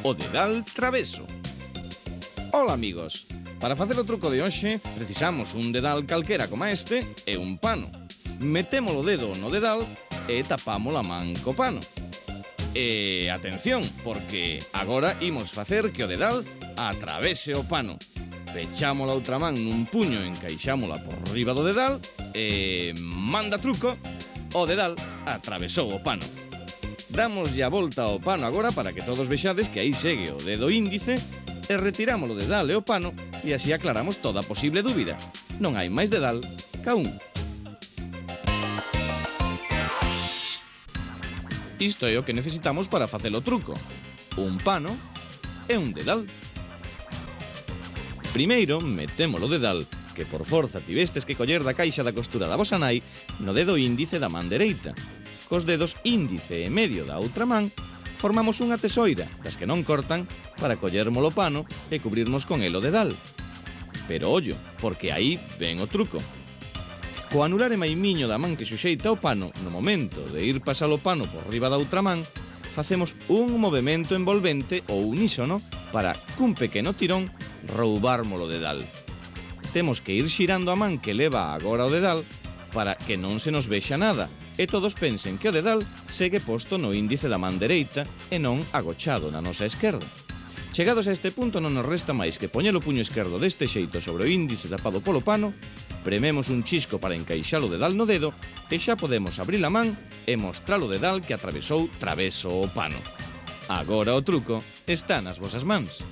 o dedal traveso. Ola amigos, para facer o truco de hoxe precisamos un dedal calquera como este e un pano. Metemos o dedo no dedal e tapamos a man co pano. E atención, porque agora imos facer que o dedal atravese o pano. Pechamos a outra man nun puño e encaixámola por riba do dedal e manda truco, o dedal atravesou o pano. Damoslle a volta ao pano agora para que todos vexades que aí segue o dedo índice e retiramos o dedal e o pano e así aclaramos toda posible dúbida. Non hai máis dedal ca un. Isto é o que necesitamos para facer o truco: un pano e un dedal. Primeiro, metemos o dedal, que por forza tivestes que coller da caixa da costura da vosa nai, no dedo índice da man dereita. Cos dedos índice e medio da outra man, formamos unha tesoira, das que non cortan, para collermos o pano e cubrirnos con el o dedal. Pero ollo, porque aí ven o truco. Co anular e maimiño da man que suxeita o pano, no momento de ir pasar o pano por riba da outra man, facemos un movimento envolvente ou unísono para, cun pequeno tirón, roubármolo dedal. Temos que ir xirando a man que leva agora o dedal para que non se nos vexa nada e todos pensen que o dedal segue posto no índice da man dereita e non agochado na nosa esquerda. Chegados a este punto non nos resta máis que poñer o puño esquerdo deste xeito sobre o índice tapado polo pano, prememos un chisco para encaixar o dedal no dedo e xa podemos abrir a man e mostrar o dedal que atravesou traveso o pano. Agora o truco está nas vosas mans.